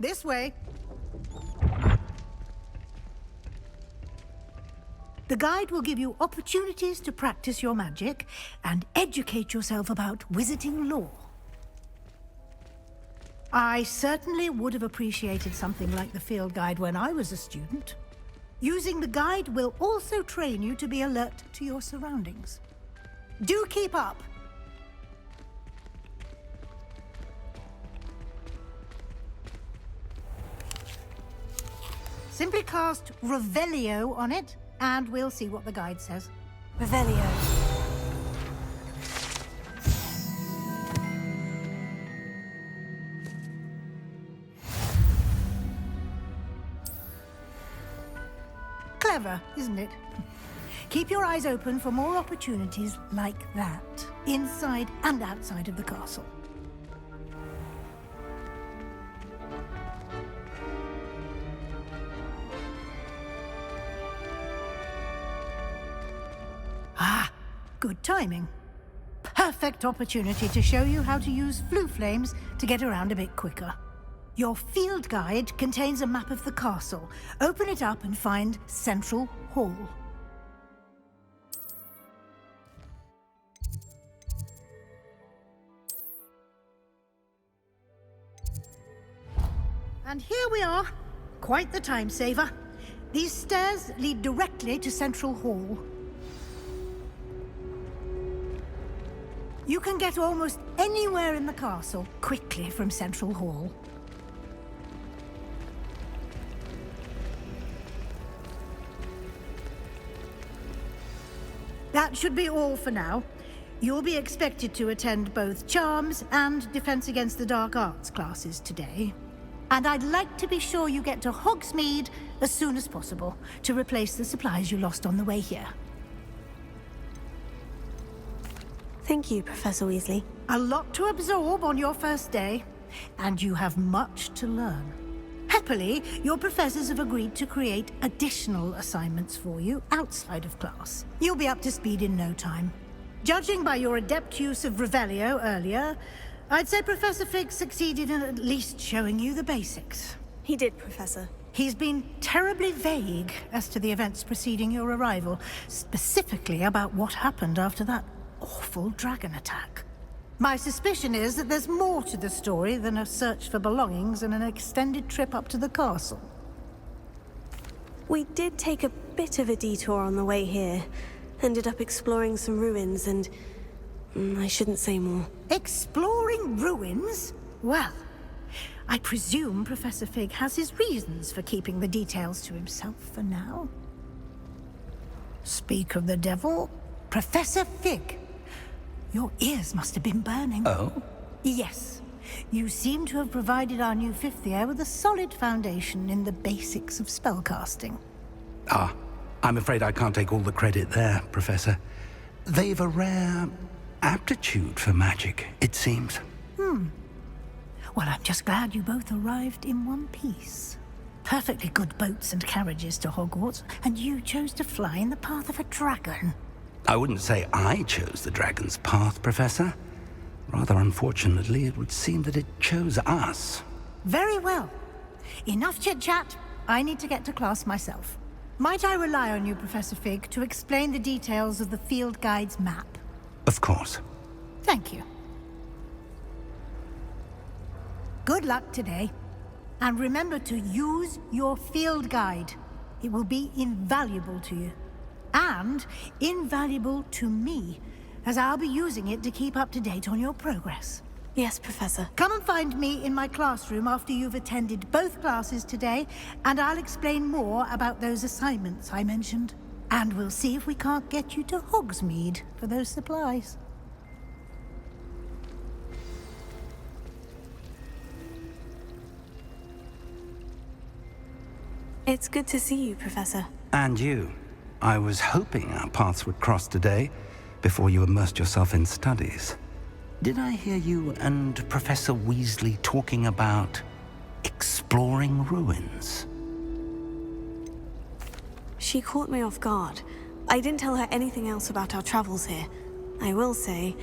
This way. The guide will give you opportunities to practice your magic and educate yourself about wizarding lore. I certainly would have appreciated something like the field guide when I was a student. Using the guide will also train you to be alert to your surroundings. Do keep up! Simply cast Revelio on it, and we'll see what the guide says. Revelio. Clever, isn't it? Keep your eyes open for more opportunities like that, inside and outside of the castle. Ah, good timing. Perfect opportunity to show you how to use flue flames to get around a bit quicker. Your field guide contains a map of the castle. Open it up and find Central Hall. And here we are. Quite the time saver. These stairs lead directly to Central Hall. You can get almost anywhere in the castle quickly from Central Hall. That should be all for now. You'll be expected to attend both Charms and Defense Against the Dark Arts classes today. And I'd like to be sure you get to Hogsmeade as soon as possible to replace the supplies you lost on the way here. Thank you, Professor Weasley. A lot to absorb on your first day, and you have much to learn. Happily, your professors have agreed to create additional assignments for you outside of class. You'll be up to speed in no time. Judging by your adept use of Revelio earlier, I'd say Professor Fig succeeded in at least showing you the basics. He did, Professor. He's been terribly vague as to the events preceding your arrival, specifically about what happened after that awful dragon attack. My suspicion is that there's more to the story than a search for belongings and an extended trip up to the castle. We did take a bit of a detour on the way here. Ended up exploring some ruins and... I shouldn't say more. Exploring ruins? Well, I presume Professor Fig has his reasons for keeping the details to himself for now. Speak of the devil, Professor Fig. Your ears must have been burning. Oh? Yes. You seem to have provided our new fifth year with a solid foundation in the basics of spellcasting. Ah, I'm afraid I can't take all the credit there, Professor. They've a rare aptitude for magic, it seems. Well, I'm just glad you both arrived in one piece. Perfectly good boats and carriages to Hogwarts, and you chose to fly in the path of a dragon. I wouldn't say I chose the dragon's path, Professor. Rather unfortunately, it would seem that it chose us. Very well. Enough chit-chat. I need to get to class myself. Might I rely on you, Professor Fig, to explain the details of the field guide's map? Of course. Thank you. Good luck today. And remember to use your field guide. It will be invaluable to you. And invaluable to me, as I'll be using it to keep up to date on your progress. Yes, Professor. Come and find me in my classroom after you've attended both classes today, and I'll explain more about those assignments I mentioned. And we'll see if we can't get you to Hogsmeade for those supplies. It's good to see you, Professor. And you. I was hoping our paths would cross today, before you immersed yourself in studies. Did I hear you and Professor Weasley talking about exploring ruins? She caught me off guard. I didn't tell her anything else about our travels here. I will say,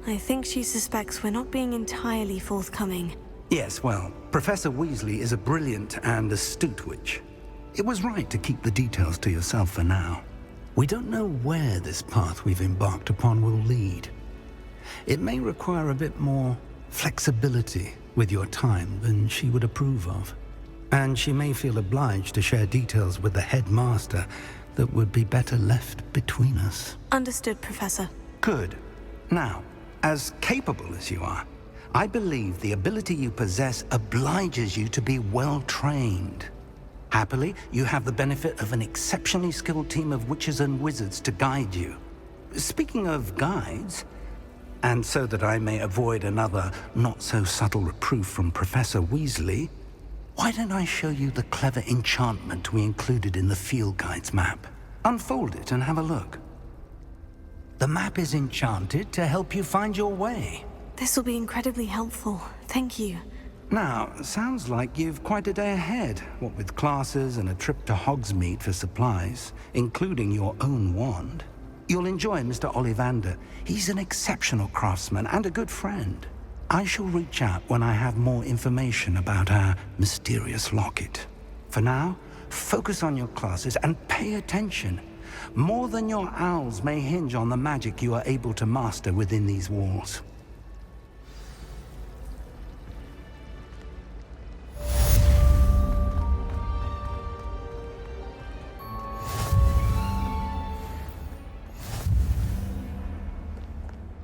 I think she suspects we're not being entirely forthcoming. Yes, well, Professor Weasley is a brilliant and astute witch. It was right to keep the details to yourself for now. We don't know where this path we've embarked upon will lead. It may require a bit more flexibility with your time than she would approve of. And she may feel obliged to share details with the headmaster that would be better left between us. Understood, Professor. Good. Now, as capable as you are, I believe the ability you possess obliges you to be well trained. Happily, you have the benefit of an exceptionally skilled team of witches and wizards to guide you. Speaking of guides, and so that I may avoid another not-so-subtle reproof from Professor Weasley, why don't I show you the clever enchantment we included in the field guide's map? Unfold it and have a look. The map is enchanted to help you find your way. This will be incredibly helpful. Thank you. Now, sounds like you've quite a day ahead, what with classes and a trip to Hogsmeade for supplies, including your own wand. You'll enjoy Mr. Ollivander. He's an exceptional craftsman and a good friend. I shall reach out when I have more information about our mysterious locket. For now, focus on your classes and pay attention. More than your owls may hinge on the magic you are able to master within these walls.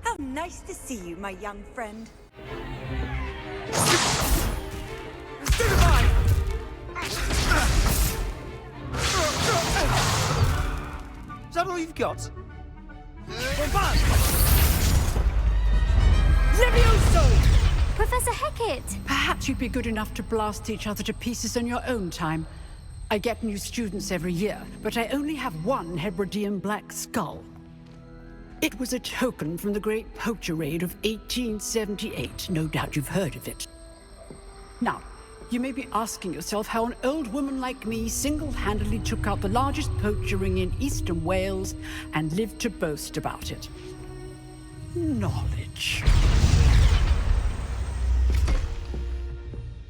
How nice to see you, my young friend. Is that all you've got? Levioso! Professor Hecat! Perhaps you'd be good enough to blast each other to pieces in your own time. I get new students every year, but I only have one Hebridean black skull. It was a token from the Great Poacher Raid of 1878. No doubt you've heard of it. Now, you may be asking yourself how an old woman like me single-handedly took out the largest poacher ring in eastern Wales and lived to boast about it. Knowledge.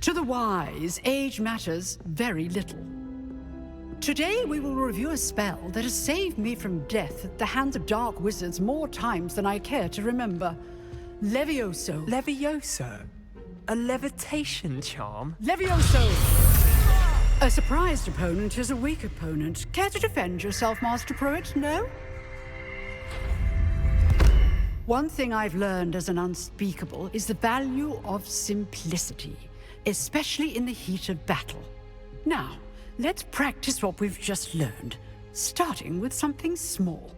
To the wise, age matters very little. Today we will review a spell that has saved me from death at the hands of dark wizards more times than I care to remember. Levioso. Levioso? A levitation charm? Levioso! A surprised opponent is a weak opponent. Care to defend yourself, Master Pruitt? No? One thing I've learned as an unspeakable is the value of simplicity, especially in the heat of battle. Now, let's practice what we've just learned, starting with something small.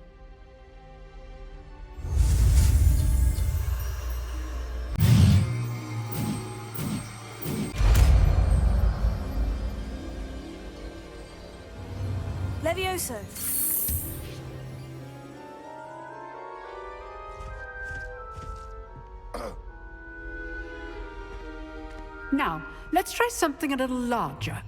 Levioso. Now, let's try something a little larger.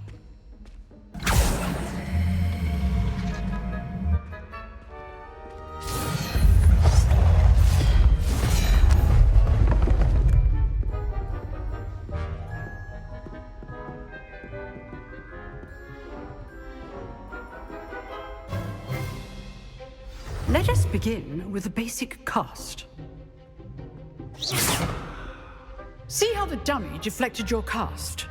Let us begin with the basic cast. See how the dummy deflected your cast?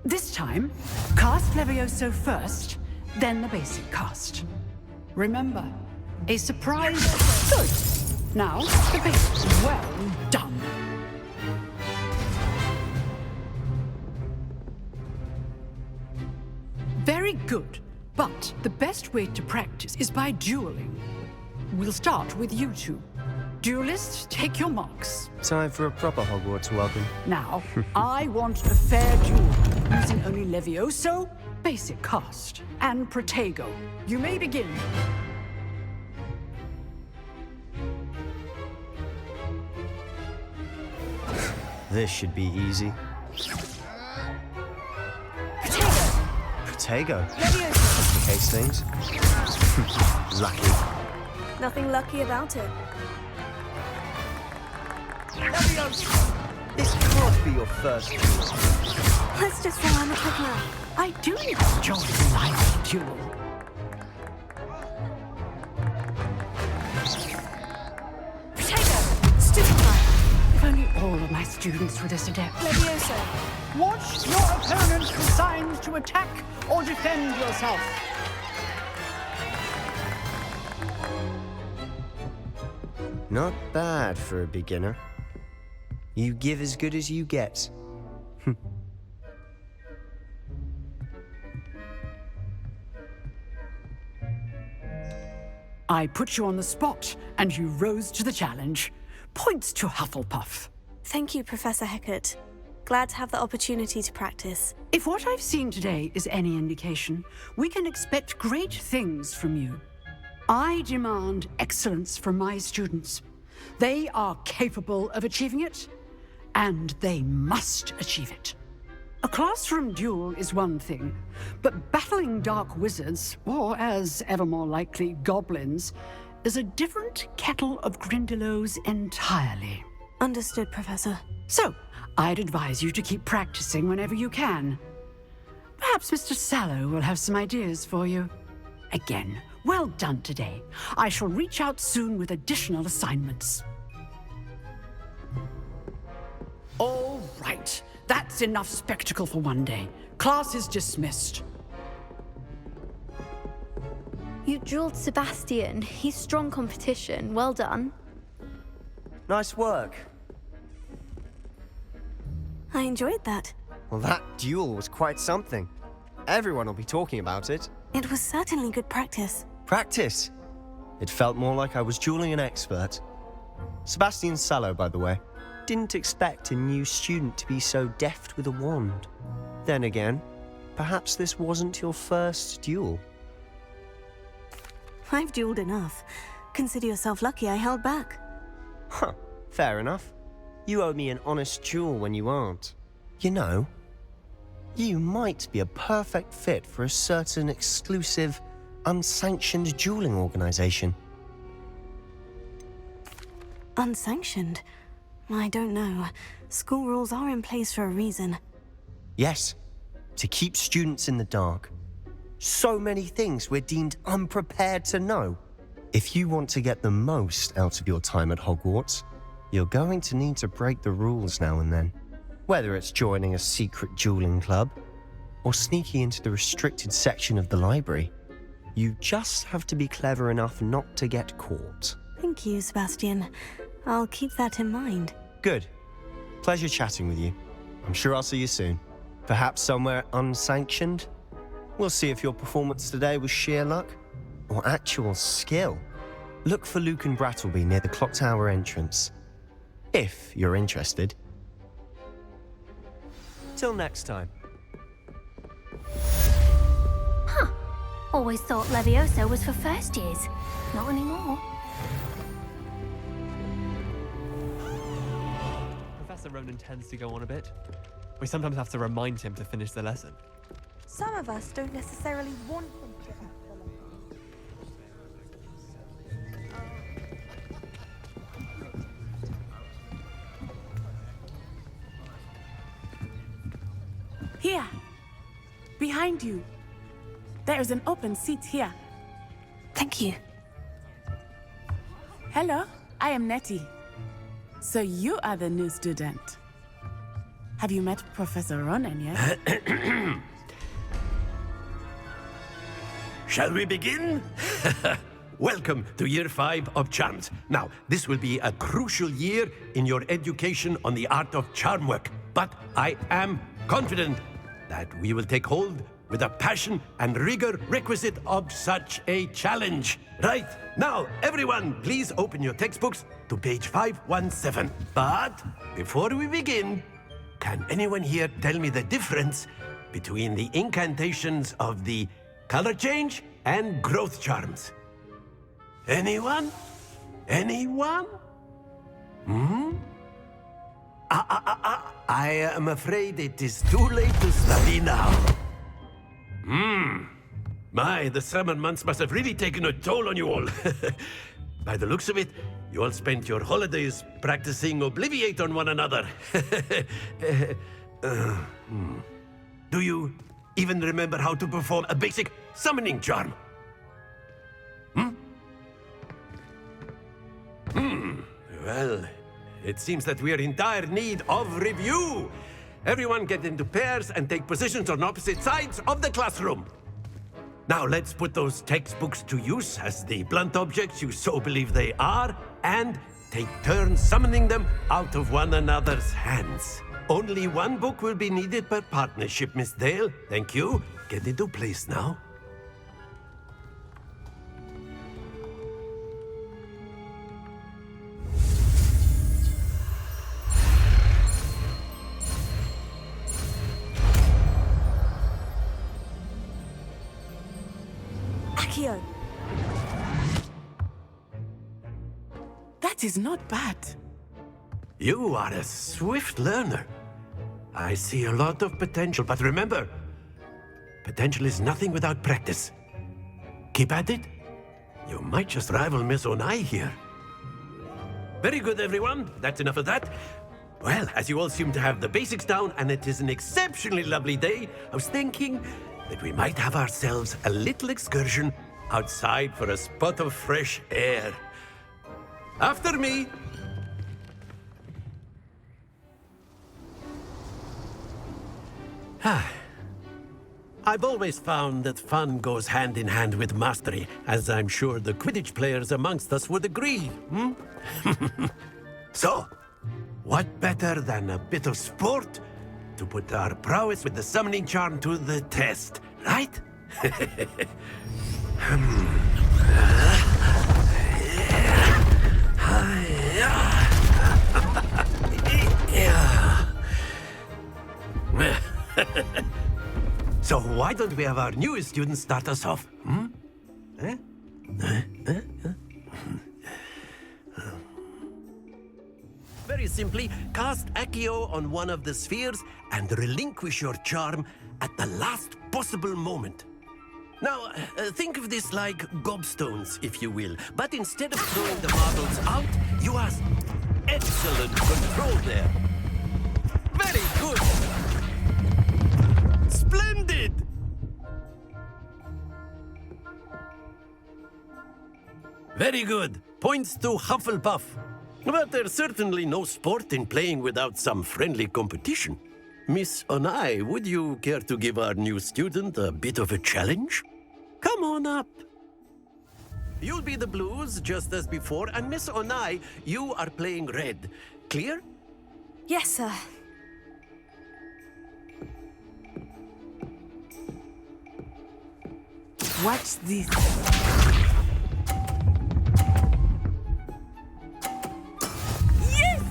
This time, cast Levioso first, then the basic cast. Remember, a surprise. Good. Now, the basics. Well done. Very good, but the best way to practice is by dueling. We'll start with you two. Duelists, take your marks. Time for a proper Hogwarts welcome. Now, I want a fair duel, using only Levioso, basic cast, and Protego. You may begin. This should be easy. Protego? Levioso. Case things. Lucky. Nothing lucky about it. This can't be your first duel. Let's just say I'm a quick learner. I do enjoy the lively duel. Potato! Stupefy! If only all of my students were this adept. Levioso! Watch your opponent designed to attack or defend yourself. Not bad for a beginner. You give as good as you get. I put you on the spot, and you rose to the challenge. Points to Hufflepuff. Thank you, Professor Hecat. Glad to have the opportunity to practice. If what I've seen today is any indication, we can expect great things from you. I demand excellence from my students. They are capable of achieving it, and they must achieve it. A classroom duel is one thing, but battling dark wizards, or as ever more likely, goblins, is a different kettle of Grindylows entirely. Understood, Professor. So, I'd advise you to keep practicing whenever you can. Perhaps Mr. Sallow will have some ideas for you. Again, well done today. I shall reach out soon with additional assignments. All right. That's enough spectacle for one day. Class is dismissed. You drilled Sebastian. He's strong competition. Well done. Nice work. I enjoyed that. Well, that duel was quite something. Everyone will be talking about it. It was certainly good practice. Practice. It felt more like I was dueling an expert. Sebastian Sallow, by the way. Didn't expect a new student to be so deft with a wand. Then again, perhaps this wasn't your first duel. I've dueled enough. Consider yourself lucky I held back. Huh, fair enough. You owe me an honest duel when you aren't. You know, you might be a perfect fit for a certain exclusive, unsanctioned dueling organization. Unsanctioned? I don't know. School rules are in place for a reason. Yes, to keep students in the dark. So many things we're deemed unprepared to know. If you want to get the most out of your time at Hogwarts, you're going to need to break the rules now and then. Whether it's joining a secret dueling club, or sneaking into the restricted section of the library, you just have to be clever enough not to get caught. Thank you, Sebastian. I'll keep that in mind. Good. Pleasure chatting with you. I'm sure I'll see you soon. Perhaps somewhere unsanctioned? We'll see if your performance today was sheer luck or actual skill. Look for Luke and Brattleby near the clock tower entrance. If you're interested. Till next time. Huh. Always thought Levioso was for first years. Not anymore. Professor Ronen tends to go on a bit. We sometimes have to remind him to finish the lesson. Some of us don't necessarily want them to. Here, behind you. There is an open seat here. Thank you. Hello, I am Nettie. So you are the new student. Have you met Professor Ronen yet? Shall we begin? Welcome to Year 5 of Charms. Now, this will be a crucial year in your education on the art of charm work. But I am confident that we will take hold with the passion and rigor requisite of such a challenge. Right, now, everyone, please open your textbooks to page 517. But before we begin, can anyone here tell me the difference between the incantations of the color change and growth charms? Anyone? Anyone? I am afraid it is too late to study now. My, the summer months must have really taken a toll on you all. By the looks of it, You all spent your holidays practicing Obliviate on one another. Do you even remember how to perform a basic summoning charm? Well, it seems that we are in dire need of review. Everyone get into pairs and take positions on opposite sides of the classroom. Now let's put those textbooks to use as the blunt objects you so believe they are, and take turns summoning them out of one another's hands. Only one book will be needed per partnership, Miss Dale. Thank you. Get into place now. Accio. That is not bad. You are a swift learner. I see a lot of potential, but remember, potential is nothing without practice. Keep at it. You might just rival Miss Onai here. Very good, everyone. That's enough of that. Well, as you all seem to have the basics down, and it is an exceptionally lovely day, I was thinking that we might have ourselves a little excursion outside for a spot of fresh air. After me. I've always found that fun goes hand in hand with mastery, as I'm sure the Quidditch players amongst us would agree. So, what better than a bit of sport to put our prowess with the summoning charm to the test, right? So why don't we have our newest student start us off? Very simply, cast Accio on one of the spheres and relinquish your charm at the last possible moment. Now, think of this like gobstones, if you will. But instead of throwing the marbles out, you have excellent control there. Very good. Splendid! Very good. Points to Hufflepuff. But there's certainly no sport in playing without some friendly competition. Miss Onai, would you care to give our new student a bit of a challenge? Come on up. You'll be the blues, just as before, and Miss Onai, you are playing red. Clear? Yes, sir. Watch this. Yes!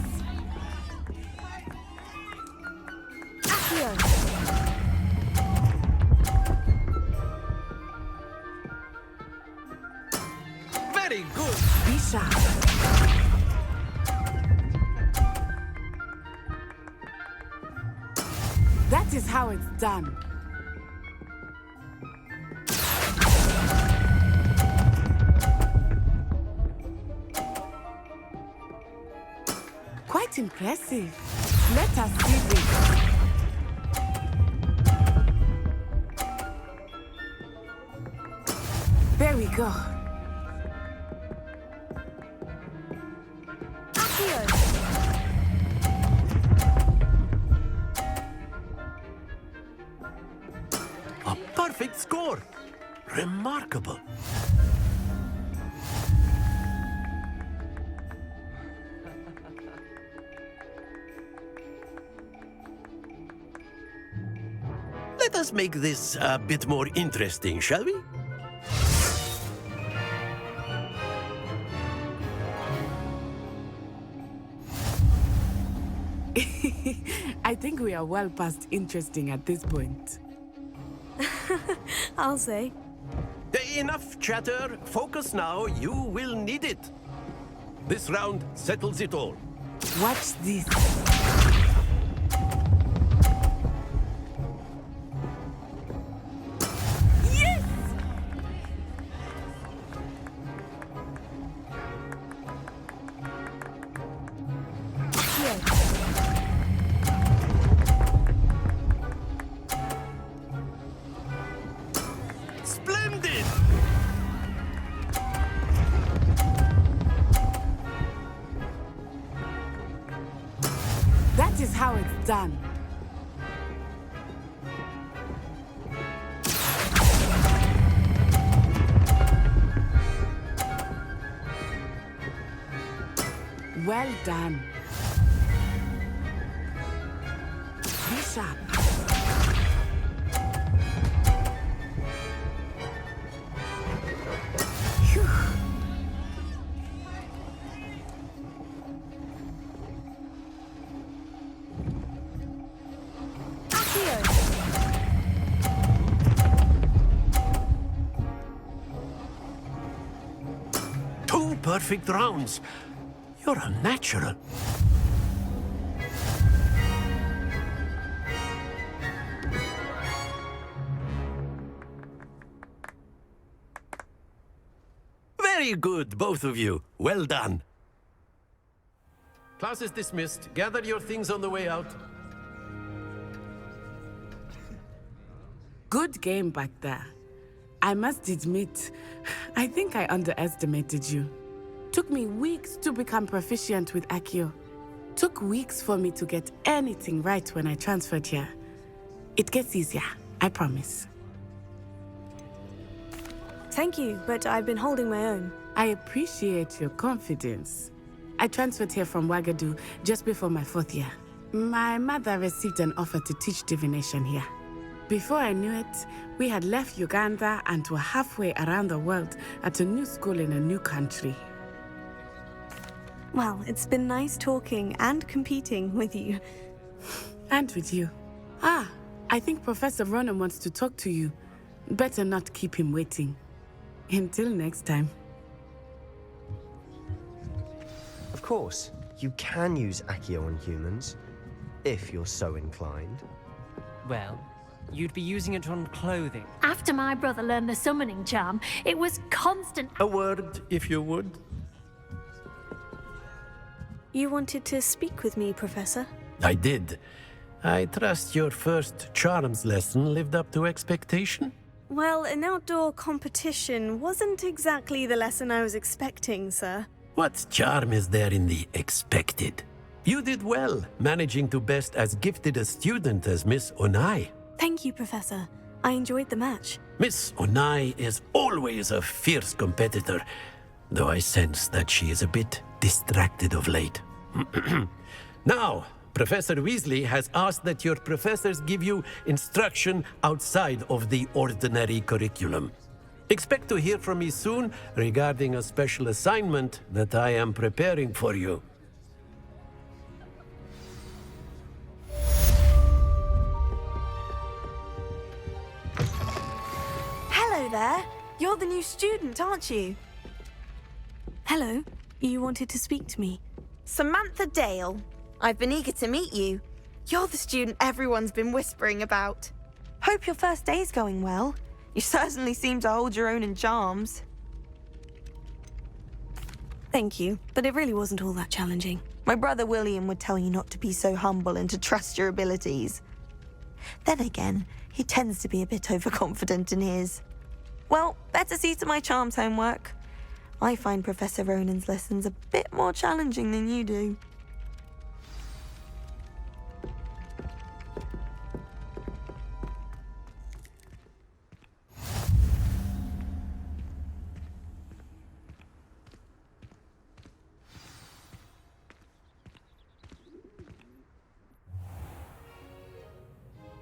Accio. Very good. Be sharp. That is how it's done. Quite impressive. Let us see this. There we go. Accio. A perfect score. Remarkable. Let us make this a bit more interesting, shall we? I think we are well past interesting at this point. I'll say. Enough chatter. Focus now. You will need it. This round settles it all. Watch this. Accio! Splendid! That is how it's done. Well done. Be sharp. Phew. Two perfect rounds. You're a natural. Very good, both of you. Well done. Class is dismissed. Gather your things on the way out. Good game back there. I must admit, I think I underestimated you. Took me weeks to become proficient with Accio. Took weeks for me to get anything right when I transferred here. It gets easier, I promise. Thank you, but I've been holding my own. I appreciate your confidence. I transferred here from Wagadu just before my 4th year. My mother received an offer to teach divination here. Before I knew it, we had left Uganda and were halfway around the world at a new school in a new country. Well, it's been nice talking and competing with you. And with you. Ah, I think Professor Ronen wants to talk to you. Better not keep him waiting. Until next time. Of course, you can use Accio on humans, if you're so inclined. Well, you'd be using it on clothing. After my brother learned the summoning charm, it was constant. A word, if you would. You wanted to speak with me, Professor? I did. I trust your first charms lesson lived up to expectation? Well, an outdoor competition wasn't exactly the lesson I was expecting, sir. What charm is there in the expected? You did well, managing to best as gifted a student as Miss Onai. Thank you, Professor. I enjoyed the match. Miss Onai is always a fierce competitor, though I sense that she is a bit distracted of late. Now, Professor Weasley has asked that your professors give you instruction outside of the ordinary curriculum. Expect to hear from me soon regarding a special assignment that I am preparing for you. Hello there. You're the new student, aren't you? Hello. You wanted to speak to me? Samantha Dale. I've been eager to meet you. You're the student everyone's been whispering about. Hope your first day's going well. You certainly seem to hold your own in charms. Thank you, but it really wasn't all that challenging. My brother William would tell you not to be so humble and to trust your abilities. Then again, he tends to be a bit overconfident in his. Well, better see to my charms homework. I find Professor Ronen's lessons a bit more challenging than you do.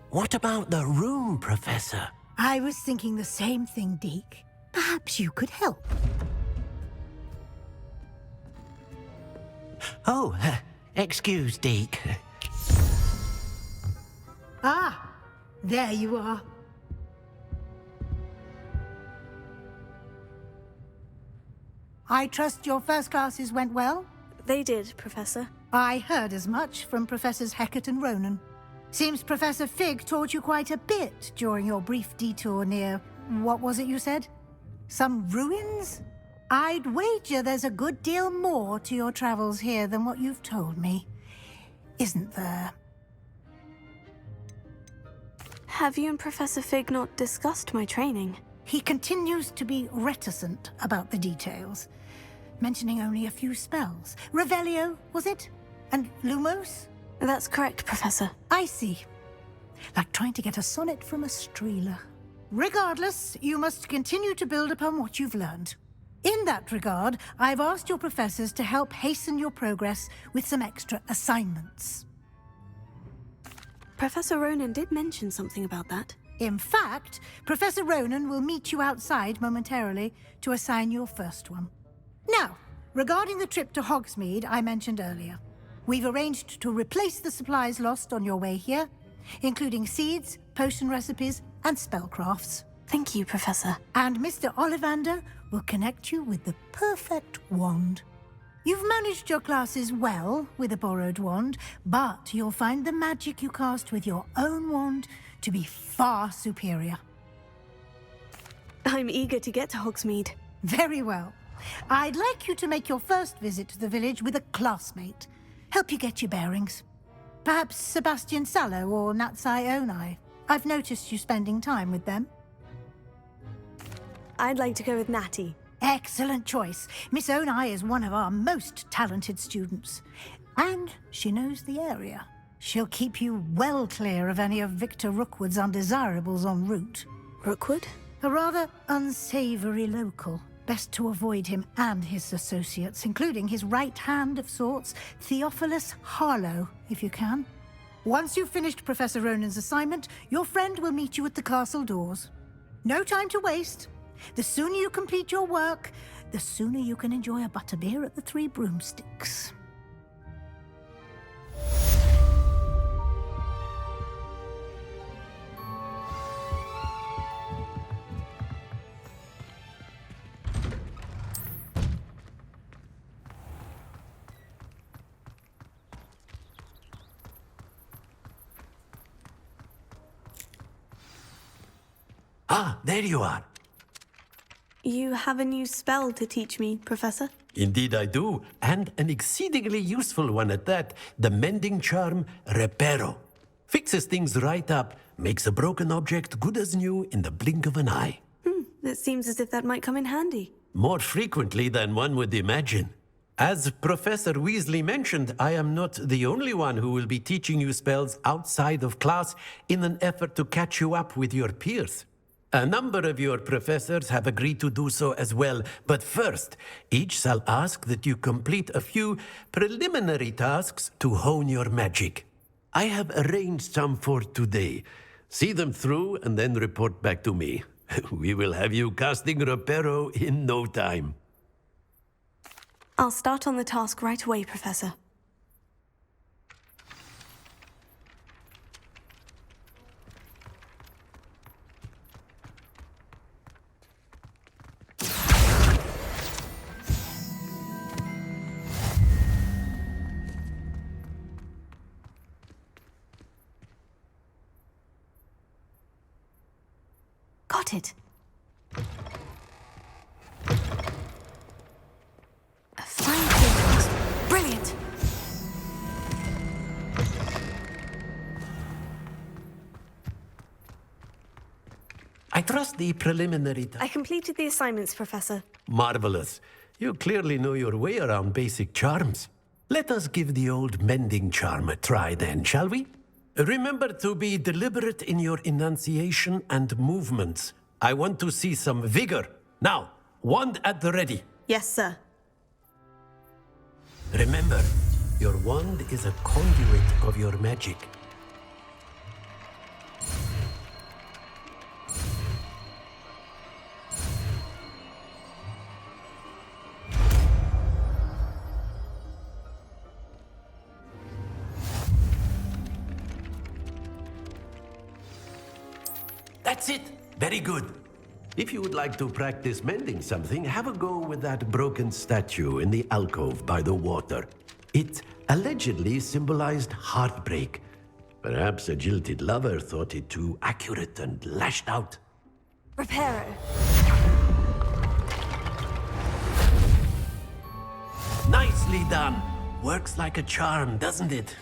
What about the room, Professor? I was thinking the same thing, Deke. Perhaps you could help. Oh, excuse, Deke. Ah, there you are. I trust your first classes went well? They did, Professor. I heard as much from Professors Hecat and Ronen. Seems Professor Fig taught you quite a bit during your brief detour near... what was it you said? Some ruins? I'd wager there's a good deal more to your travels here than what you've told me. isn't there? Have you and Professor Fig not discussed my training? He continues to be reticent about the details, mentioning only a few spells. Revelio, was it? And Lumos? That's correct, Professor. I see. Like trying to get a sonnet from a streeler. Regardless, you must continue to build upon what you've learned. In that regard, I've asked your professors to help hasten your progress with some extra assignments. Professor Ronen did mention something about that. In fact, Professor Ronen will meet you outside momentarily to assign your first one. Now, regarding the trip to Hogsmeade I mentioned earlier, we've arranged to replace the supplies lost on your way here, including seeds, potion recipes, and spellcrafts. Thank you, Professor. And Mr. Ollivander will connect you with the perfect wand. You've managed your classes well with a borrowed wand, but you'll find the magic you cast with your own wand to be far superior. I'm eager to get to Hogsmeade. Very well. I'd like you to make your first visit to the village with a classmate. Help you get your bearings. Perhaps Sebastian Sallow or Natsai Onai. I've noticed you spending time with them. I'd like to go with Natty. Excellent choice. Miss Onai is one of our most talented students. And she knows the area. She'll keep you well clear of any of Victor Rookwood's undesirables en route. Rookwood? A rather unsavory local. Best to avoid him and his associates, including his right hand of sorts, Theophilus Harlow, if you can. Once you've finished Professor Ronen's assignment, your friend will meet you at the castle doors. No time to waste. The sooner you complete your work, the sooner you can enjoy a butterbeer at the Three Broomsticks. Ah, there you are. You have a new spell to teach me, Professor? Indeed I do, and an exceedingly useful one at that. The mending charm, Reparo. Fixes things right up, makes a broken object good as new in the blink of an eye. It seems as if that might come in handy. More frequently than one would imagine. As Professor Weasley mentioned, I am not the only one who will be teaching you spells outside of class in an effort to catch you up with your peers. A number of your professors have agreed to do so as well, but first, each shall ask that you complete a few preliminary tasks to hone your magic. I have arranged some for today. See them through and then report back to me. We will have you casting Reparo in no time. I'll start on the task right away, Professor. Got it. A flying field. Brilliant. I trust the preliminary... I completed the assignments, Professor. Marvelous. You clearly know your way around basic charms. Let us give the old mending charm a try then, shall we? Remember to be deliberate in your enunciation and movements. I want to see some vigor. Now, wand at the ready. Yes, sir. Remember, your wand is a conduit of your magic. That's it. Very good. If you would like to practice mending something, have a go with that broken statue in the alcove by the water. It allegedly symbolized heartbreak. Perhaps a jilted lover thought it too accurate and lashed out. Reparo. Nicely done. Works like a charm, doesn't it?